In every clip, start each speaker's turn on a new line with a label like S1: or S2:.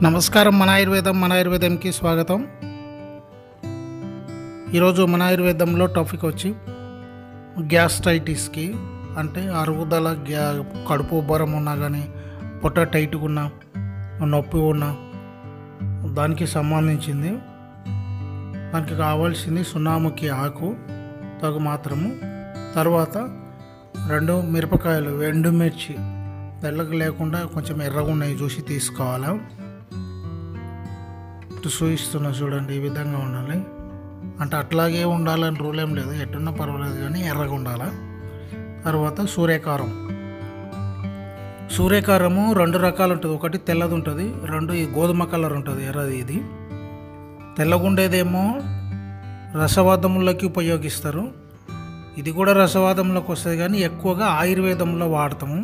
S1: నమస్కారం. మన ఆయుర్వేదంకి స్వాగతం. ఈరోజు మన ఆయుర్వేదంలో టాపిక్ వచ్చి గ్యాస్ట్రైటిస్కి, అంటే అరుగుదల, కడుపు ఉబ్బరం ఉన్నా కానీ, పొట్ట టైట్గా ఉన్నా, నొప్పి ఉన్నా దానికి సంబంధించింది. దానికి కావాల్సింది సున్నాముఖి ఆకు తగు మాత్రము, తర్వాత 2 మిరపకాయలు, ఎండుమిర్చి తెల్లగా లేకుండా కొంచెం ఎర్రగా ఉన్నాయి చూసి తీసుకోవాలి. చూపిస్తున్నా చూడండి, ఈ విధంగా ఉండాలి. అంటే అట్లాగే ఉండాలని రూల్ ఏం లేదు, ఎట్టున్నా పర్వాలేదు కానీ ఎర్రగా ఉండాలి. తర్వాత సూర్యకారము 2 రకాలు ఉంటుంది. ఒకటి తెల్లది ఉంటుంది, 2 ఈ గోధుమ కలర్ ఉంటుంది, ఎర్రది. ఇది తెల్లగుండేదేమో రసవాదములకి ఉపయోగిస్తారు. ఇది కూడా రసవాదంలోకి వస్తుంది కానీ ఎక్కువగా ఆయుర్వేదంలో వాడతాము.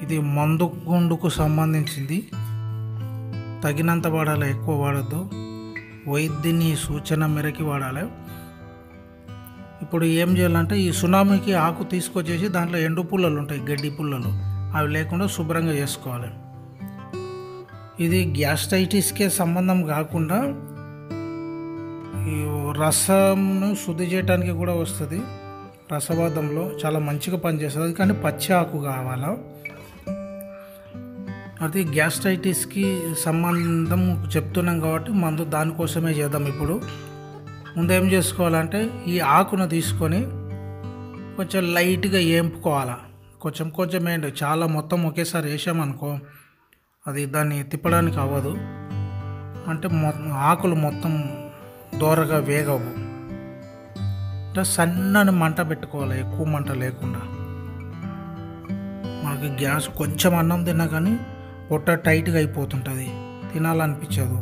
S1: ఇది మందు గుండుకు సంబంధించింది. తగినంత వాడాలి, ఎక్కువ వాడద్దు. వైద్యుని సూచన మేరకి వాడాలి. ఇప్పుడు ఏం చేయాలంటే, ఈ సునామీకి ఆకు తీసుకొచ్చేసి దాంట్లో ఎండు పుల్లలు ఉంటాయి, గడ్డి పుల్లలు, అవి లేకుండా శుభ్రంగా చేసుకోవాలి. ఇది గ్యాస్ట్రైటిస్కే సంబంధం కాకుండా ఈ రసంను శుద్ధి చేయడానికి కూడా వస్తుంది. రసవాదంలో చాలా మంచిగా పనిచేస్తుంది, కానీ పచ్చి ఆకు కావాలా. అది గ్యాస్ట్రైటిస్కి సంబంధం చెప్తున్నాం కాబట్టి మందు దానికోసమే చేద్దాం. ఇప్పుడు ముందు ఏం చేసుకోవాలంటే, ఈ ఆకును తీసుకొని కొంచెం లైట్గా ఏంపుకోవాలి. కొంచెం ఏంటి, చాలా మొత్తం ఒకేసారి వేసామనుకో అది దాన్ని తిప్పడానికి అవ్వదు. అంటే ఆకులు మొత్తం దోరగా వేగవు. అంటే సన్నని మంట పెట్టుకోవాలి, ఎక్కువ మంట లేకుండా. మనకి గ్యాస్ కొంచెం అన్నం తిన్నా కానీ పొట్ట టైట్గా అయిపోతుంటుంది, తినాలనిపించదు.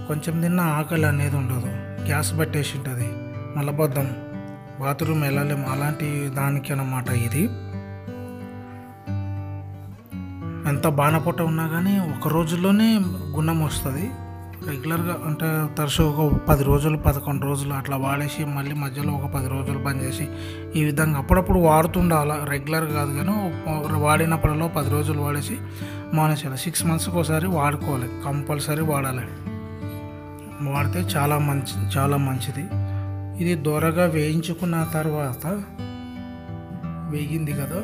S1: కొంచెం తిన్నా ఆకలి అనేది ఉండదు, గ్యాస్ పట్టేసి ఉంటుంది, మలబద్ధం, బాత్రూమ్ వెళ్ళలేము, అలాంటి దానికి అన్నమాట ఇది. ఎంత బాణపొట్ట ఉన్నా కానీ ఒక రోజుల్లోనే గుణం వస్తుంది. రెగ్యులర్గా అంటే తరచు ఒక 10 రోజులు 11 రోజులు అట్లా వాడేసి మళ్ళీ మధ్యలో ఒక 10 రోజులు బంద్ చేసి ఈ విధంగా అప్పుడప్పుడు వాడుతుండాలి. రెగ్యులర్ కాదు కానీ వాడినప్పుడలో 10 రోజులు వాడేసి మానేసాలి. 6 మంత్స్కి ఒకసారి వాడుకోవాలి, కంపల్సరీ వాడాలి. వాడితే చాలా మంచిది. ఇది దొరగా వేయించుకున్న తర్వాత, వేగింది కదా,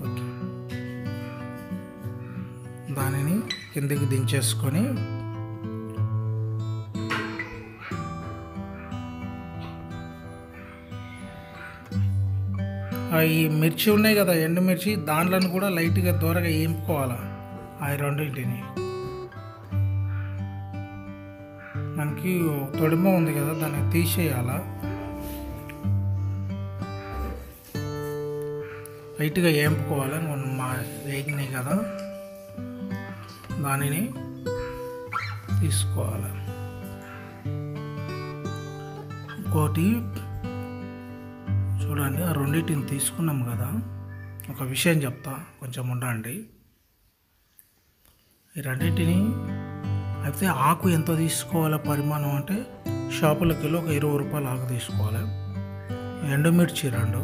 S1: ఓకే, దానిని కిందికి దించేసుకొని ఈ మిర్చి ఉన్నాయి కదా, ఎండుమిర్చి, దాంట్లో కూడా లైట్గా దూరగా వేయించుకోవాలి. ఆ 2టిని మనకి తొడిమ ఉంది కదా, దాన్ని తీసేయాల. లైట్గా వేయించుకోవాలి. మా వేగినాయి కదా, దానిని తీసుకోవాలి. ఇంకోటి చూడండి, ఆ 2టిని తీసుకున్నాం కదా, ఒక విషయం చెప్తా, కొంచెం ఉండండి. ఈ 2టిని అయితే ఆకు ఎంత తీసుకోవాలో పరిమాణం అంటే, షాపులకి ఒక 20 రూపాయలు ఆకు తీసుకోవాలి. ఎండుమిర్చి 2,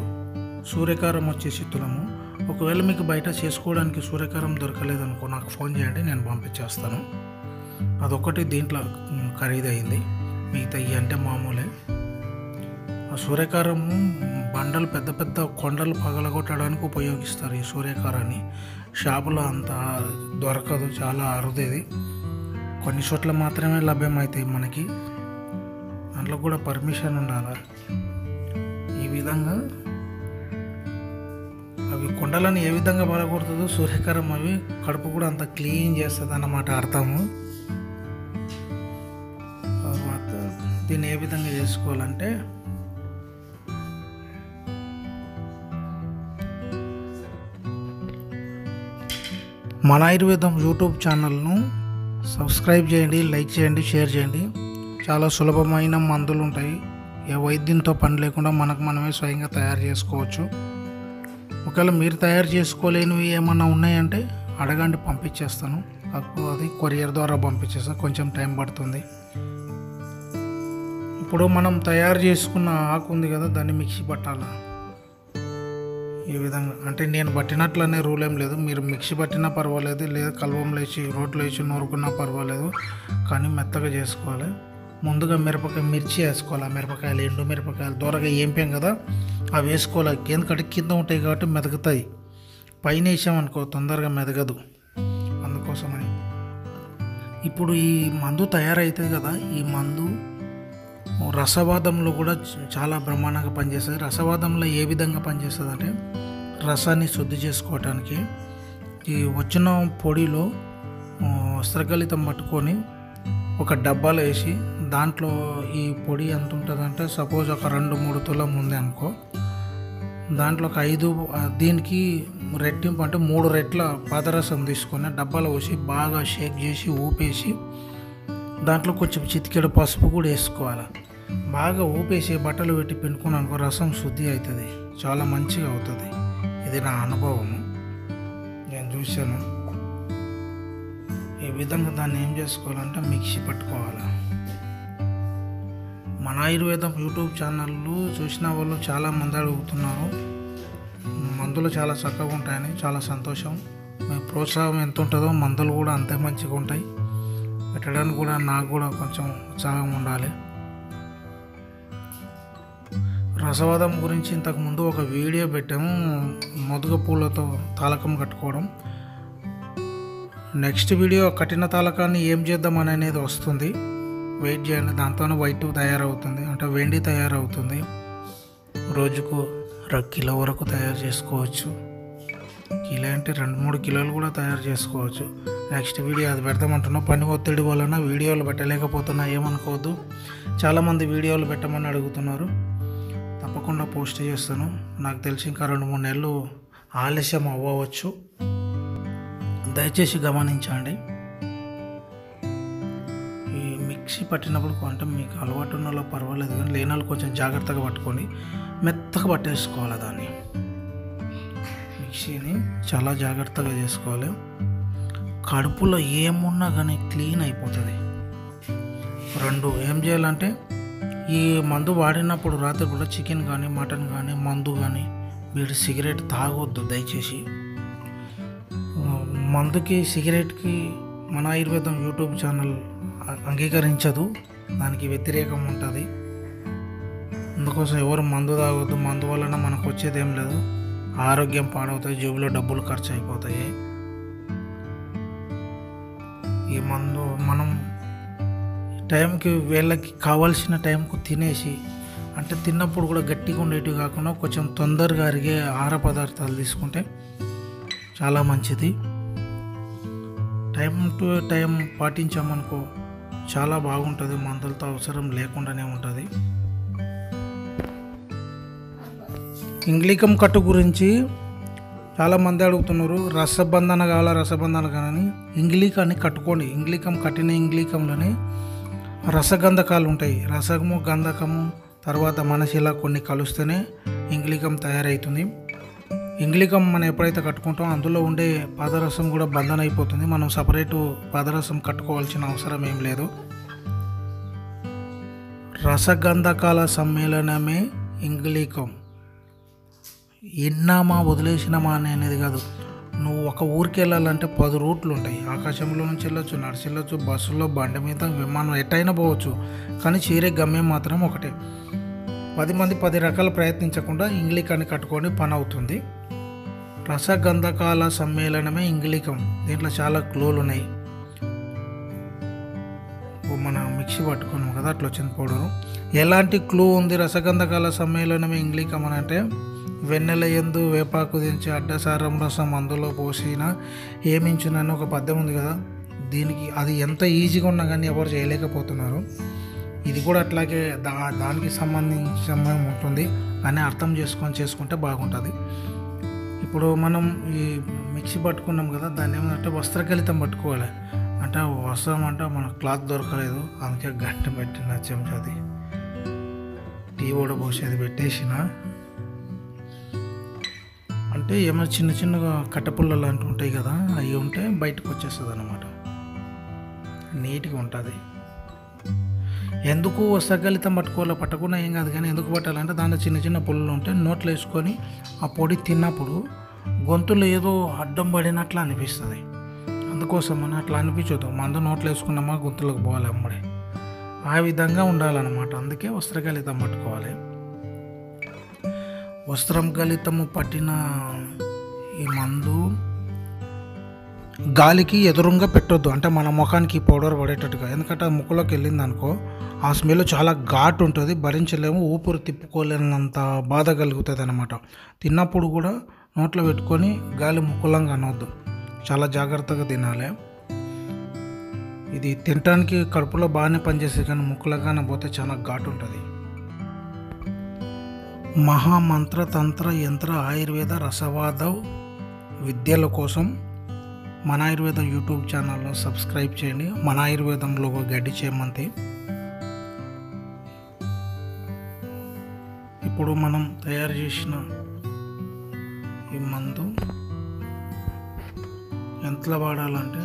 S1: సూర్యకారం వచ్చేసి తులము. ఒకవేళ మీకు బయట చేసుకోవడానికి సూర్యకారం దొరకలేదనుకో నాకు ఫోన్ చేయండి, నేను పంపించేస్తాను. అదొకటి దీంట్లో ఖరీదైంది, మిగతా ఇవి అంటే మామూలే. ఆ సూర్యకారము బండలు, పెద్ద పెద్ద కొండలు పగలగొట్టడానికి ఉపయోగిస్తారు ఈ సూర్యకారాన్ని. షాపులో అంత దొరకదు, చాలా అరుదేది, కొన్ని చోట్ల మాత్రమే లభ్యమవుతాయి మనకి. దాంట్లో కూడా పర్మిషన్ ఉండాలి. ఈ విధంగా అవి కొండలను ఏ విధంగా పగలగొడుతుందో సూర్యకారం అవి కడుపు కూడా అంత క్లీన్ చేస్తుంది అన్నమాట అర్థము. తర్వాత దీన్ని ఏ విధంగా చేసుకోవాలంటే, మన ఆయుర్వేదం యూట్యూబ్ ఛానల్ను సబ్స్క్రైబ్ చేయండి, లైక్ చేయండి, షేర్ చేయండి. చాలా సులభమైన మందులు ఉంటాయి. ఏ వైద్యంతో పని లేకుండా మనమే స్వయంగా తయారు చేసుకోవచ్చు. ఒకవేళ మీరు తయారు చేసుకోలేనివి ఏమన్నా ఉన్నాయంటే అడగండి, పంపించేస్తాను. అది కొరియర్ ద్వారా పంపించేస్తాను, కొంచెం టైం పడుతుంది. ఇప్పుడు మనం తయారు చేసుకున్న ఆకు ఉంది కదా, దాన్ని మిక్సీ పట్టాలి. ఈ విధంగా అంటే నేను పట్టినట్లనే రూల్ ఏం లేదు, మీరు మిక్సీ పట్టినా పర్వాలేదు, లేదా కల్వంలో వేసి రోట్లో వేసి నూరుకున్నా పర్వాలేదు, కానీ మెత్తగా చేసుకోవాలి. ముందుగా మిర్చి వేసుకోవాలి. ఆ మిరపకాయలు, ఎండు మిరపకాయలు దూరగా ఏంపాం కదా, అవి వేసుకోవాలి. ఎందుకంటే కింద ఉంటాయి కాబట్టి మెదగుతాయి. పైన వేసామనుకో తొందరగా మెదగదు, అందుకోసమని. ఇప్పుడు ఈ మందు తయారవుతుంది కదా, ఈ మందు రసవాదంలో కూడా చాలా బ్రహ్మాండంగా పనిచేస్తుంది. రసవాదంలో ఏ విధంగా పనిచేస్తుంది అంటే, రసాన్ని శుద్ధి చేసుకోవటానికి ఈ వచ్చిన పొడిలో వస్త్రగలితం పట్టుకొని ఒక డబ్బాలో వేసి, దాంట్లో ఈ పొడి ఎంత ఉంటుందంటే సపోజ్ ఒక 2-3 తులం ఉంది అనుకో, దాంట్లో ఒక 5 దీనికి రెట్టింపు అంటే 3 రెట్ల పాదరసం తీసుకొని డబ్బాలో పోసి బాగా షేక్ చేసి ఊపేసి, దాంట్లో కొంచెం చిటికెడు పసుపు కూడా వేసుకోవాలి. బాగా ఊపేసి బట్టలు పెట్టి పిండుకుని అనుకో, రసం శుద్ధి అవుతుంది, చాలా మంచిగా అవుతుంది. ఇది నా అనుభవము, నేను చూశాను. ఈ విధంగా దాన్ని ఏం చేసుకోవాలంటే మిక్సీ పట్టుకోవాలి. మన ఆయుర్వేదం యూట్యూబ్ ఛానళ్ళు చూసిన వాళ్ళు చాలామంది అడుగుతున్నారు, మందులు చాలా చక్కగా ఉంటాయని. చాలా సంతోషం. మీ ప్రోత్సాహం ఎంత ఉంటుందో మందులు కూడా అంతే మంచిగా ఉంటాయి. పెట్టడానికి కూడా నాకు కూడా కొంచెం ఉత్సాహం ఉండాలి. రసవాదం గురించి ఇంతకుముందు ఒక వీడియో పెట్టాము, మొదుగ పూలతో తాలకం కట్టుకోవడం. నెక్స్ట్ వీడియో కఠిన తాలకాన్ని ఏం చేద్దాం అనేది వస్తుంది, వెయిట్ చేయండి. దాంతోనే వైట్ తయారవుతుంది, అంటే వెండి తయారవుతుంది. రోజుకు 1 కిలో వరకు తయారు చేసుకోవచ్చు. కిలో అంటే 2-3 కిలోలు కూడా తయారు చేసుకోవచ్చు. నెక్స్ట్ వీడియో అది పెడతామంటున్నా. పని ఒత్తిడి వలన వీడియోలు పెట్టలేకపోతున్నా, ఏమనుకోవద్దు. చాలామంది వీడియోలు పెట్టమని అడుగుతున్నారు, తప్పకుండా పోస్ట్ చేస్తాను. నాకు తెలిసి ఇంకా 2-3 నెలలు ఆలస్యం అవ్వవచ్చు, దయచేసి గమనించండి. ఈ మిక్సీ పట్టినప్పుడు అంటే మీకు అలవాటు ఉన్న వాళ్ళు పర్వాలేదు, కానీ లేని వాళ్ళు కొంచెం జాగ్రత్తగా పట్టుకోండి. మెత్తగా పట్టేసుకోవాలి దాన్ని. మిక్సీని చాలా జాగ్రత్తగా చేసుకోవాలి. కడుపులో ఏమున్నా కానీ క్లీన్ అయిపోతుంది. 2 ఏం చేయాలంటే, ఈ మందు వాడినప్పుడు రాత్రి కూడా చికెన్ కానీ మటన్ కానీ మందు కానీ వీడు సిగరెట్ తాగొద్దు దయచేసి. మందుకి సిగరెట్కి మన ఆయుర్వేదం యూట్యూబ్ ఛానల్ అంగీకరించదు, దానికి వ్యతిరేకం ఉంటుంది. అందుకోసం ఎవరు మందు తాగొద్దు. మందు వలన మనకు వచ్చేది ఏం లేదు, ఆరోగ్యం పాడవుతాయి, జేబులో డబ్బులు ఖర్చు అయిపోతాయి. ఈ మందు మనం టైంకి వీళ్ళకి కావాల్సిన టైంకు తినేసి, అంటే తిన్నప్పుడు కూడా గట్టిగా ఉండేటివి కాకుండా కొంచెం తొందరగా అరిగే ఆహార పదార్థాలు తీసుకుంటే చాలా మంచిది. టైం టు టైం పాటించామనుకో చాలా బాగుంటుంది, మందులతో అవసరం లేకుండానే ఉంటుంది. ఇంగ్లీకం కట్టు గురించి చాలామంది అడుగుతున్నారు, రసబంధన కావాలా రసబంధన కానీ. ఇంగ్లీకాన్ని కట్టుకోండి. ఇంగ్లీకం కట్టిన ఇంగ్లీకంలోనే రసగంధకాలు ఉంటాయి. రసము, గంధకము, తర్వాత మనసిలా కొన్ని కలుస్తేనే ఇంగ్లీకం తయారవుతుంది. ఇంగ్లీకం మనం ఎప్పుడైతే కట్టుకుంటామో అందులో ఉండే పాదరసం కూడా బంధన అయిపోతుంది. మనం సపరేటు పాదరసం కట్టుకోవాల్సిన అవసరం ఏం లేదు. రసగంధకాల సమ్మేళనమే ఇంగ్లీకం. ఎన్నామా వదిలేసినామా అనేది కాదు. నువ్వు ఒక ఊరికి వెళ్ళాలంటే 10 రూట్లు ఉంటాయి. ఆకాశంలో నుంచి వెళ్ళొచ్చు, నడిచి వెళ్ళొచ్చు, బస్సులో, బండి మీద, విమానం, ఎట్టయినా పోవచ్చు, కానీ చేరే గమ్యం మాత్రం ఒకటే. 10 మంది 10 రకాలు ప్రయత్నించకుండా ఇంగ్లీకాన్ని కట్టుకొని పని అవుతుంది. రసగంధకాల సమ్మేళనమే ఇంగ్లీకం. దీంట్లో చాలా క్లూలు ఉన్నాయి. మన మిక్సీ పట్టుకున్నాం కదా, అట్లా వచ్చింది పౌడరు. ఎలాంటి క్లూ ఉంది రసగంధకాల సమ్మేళనమే ఇంగ్లీకం అని అంటే, వెన్నెల యందు వేపాకు దించి అడ్డసారం రసం అందులో పోసిన ఏమించునని ఒక పద్యం ఉంది కదా, దీనికి అది ఎంత ఈజీగా ఉన్నా కానీ ఎవరు చేయలేకపోతున్నారు. ఇది కూడా అట్లాగే దానికి సంబంధించిన సమయం ఉంటుంది, కానీ అర్థం చేసుకుంటే బాగుంటుంది. ఇప్పుడు మనం ఈ మిక్సీ పట్టుకున్నాం కదా, దాన్ని ఏమంటే వస్త్రగలితం పట్టుకోవాలి. అంటే వస్త్రం అంటే మనకు క్లాత్ దొరకలేదు, అందుకే గంట పెట్టిన చెంచాది టీ కూడా పోసేది పెట్టేసిన. అంటే ఏమైనా చిన్న చిన్నగా కట్టపుల్ల లాంటివి ఉంటాయి కదా, అవి ఉంటే బయటకు వచ్చేస్తుంది అన్నమాట, నీట్గా ఉంటుంది. ఎందుకు వస్త్రగలితం పట్టుకోవాలో పట్టకుండా ఏం కాదు, కానీ ఎందుకు పట్టాలంటే దాంట్లో చిన్న చిన్న పుల్లలు ఉంటే నోట్లో వేసుకొని ఆ పొడి తిన్నప్పుడు గొంతులో ఏదో అడ్డం పడినట్లు అనిపిస్తుంది. అందుకోసం మనం అట్లా అనిపించదు, మందు నోట్లో వేసుకున్నామా గొంతులోకి పోవాలి అమ్మడే, ఆ విధంగా ఉండాలన్నమాట. అందుకే వస్త్రగలితం పట్టుకోవాలి. వస్త్రం గలితము పట్టిన ఈ మందు గాలికి ఎదురుగా పెట్టొద్దు, అంటే మన ముఖానికి పౌడర్ పడేటట్టుగా. ఎందుకంటే ఆ ముక్కులోకి వెళ్ళింది అనుకో ఆ స్మెల్ చాలా ఘాటు ఉంటుంది, భరించలేము, ఊపిరి తిప్పుకోలేనంత బాధ కలుగుతుంది అనమాట. తిన్నప్పుడు కూడా నోట్లో పెట్టుకొని గాలి ముక్కులంగా అనవద్దు, చాలా జాగ్రత్తగా తినాలి. ఇది తినడానికి కడుపులో బాగానే పనిచేస్తుంది, కానీ ముక్కులగానే పోతే చాలా ఘాటు ఉంటుంది. మహామంత్ర తంత్ర యంత్ర ఆయుర్వేద రసవాద విద్యల కోసం మన ఆయుర్వేదం యూట్యూబ్ ఛానల్ను సబ్స్క్రైబ్ చేయండి. మన ఆయుర్వేదంలో గడ్డి చేయమంతి. ఇప్పుడు మనం తయారు చేసిన ఈ మందు ఎంతలో వాడాలంటే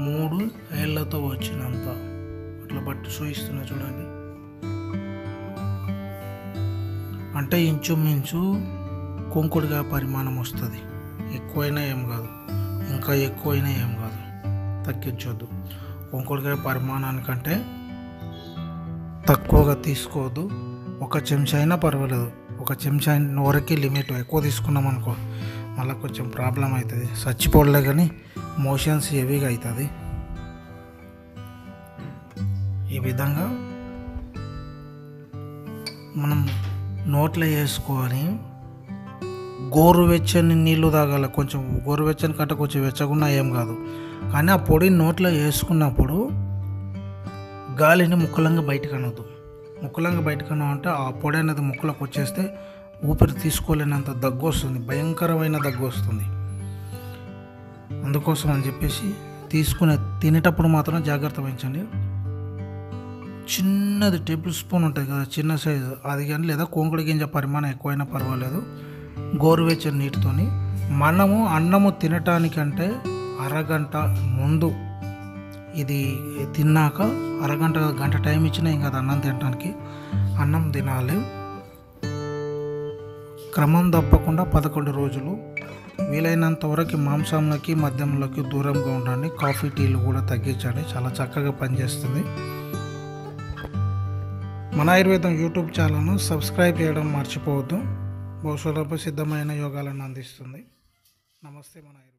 S1: 3 ఏళ్లతో వచ్చినంత అట్లా బట్టి చూయిస్తున్నా చూడండి. అంటే ఇంచుమించు కుంకుడుగా పరిమాణం వస్తుంది. ఎక్కువైనా ఏం కాదు, ఇంకా ఎక్కువైనా ఏం కాదు, తగ్గించొద్దు. కుంకుడుకాయ పరిమాణానికంటే తక్కువగా తీసుకోవద్దు. 1 చెంచా అయినా పర్వాలేదు, 1 చెంచా వరకే లిమిట్. ఎక్కువ తీసుకున్నాం అనుకో మళ్ళీ కొంచెం ప్రాబ్లం అవుతుంది, చచ్చిపోలే కానీ మోషన్స్ హెవీగా అవుతుంది. ఈ విధంగా మనం నోట్లో వేసుకొని గోరువెచ్చని నీళ్ళు తాగాలి. కొంచెం గోరువెచ్చని కంటే కొంచెం వెచ్చకుండా ఏం కాదు, కానీ ఆ పొడి నోట్లో వేసుకున్నప్పుడు గాలిని ముక్కలంగా బయటకు అనొద్దు. ముక్కలంగా బయటకు అంటే ఆ పొడి అనేది ముక్కలకు వచ్చేస్తే ఊపిరి తీసుకోలేనంత దగ్గు వస్తుంది, భయంకరమైన దగ్గు వస్తుంది. అందుకోసం అని చెప్పేసి తినేటప్పుడు మాత్రం జాగ్రత్త వహించండి. చిన్నది టేబుల్ స్పూన్ ఉంటుంది కదా, చిన్న సైజు అది కానీ, లేదా కొంకుడు గింజ పరిమాణం ఎక్కువైనా పర్వాలేదు, గోరువెచ్చని నీటితోని మనము అన్నము తినటానికంటే అరగంట ముందు, ఇది తిన్నాక గంట టైం ఇచ్చినా ఏం కాదు అన్నం తినడానికి, అన్నం తినాలి. క్రమం తప్పకుండా 11 రోజులు. వీలైనంత వరకు మాంసంలోకి మద్యంలోకి దూరంగా ఉండండి. కాఫీ టీలు కూడా తగ్గించండి, చాలా చక్కగా పనిచేస్తుంది. మన ఆయుర్వేదం యూట్యూబ్ ఛానల్ను సబ్స్క్రైబ్ చేయడం మర్చిపోవద్దు. భవిష్యత్తులో సిద్ధమైన యోగాలను అందిస్తుంది. నమస్తే మన ఆయుర్వేదం.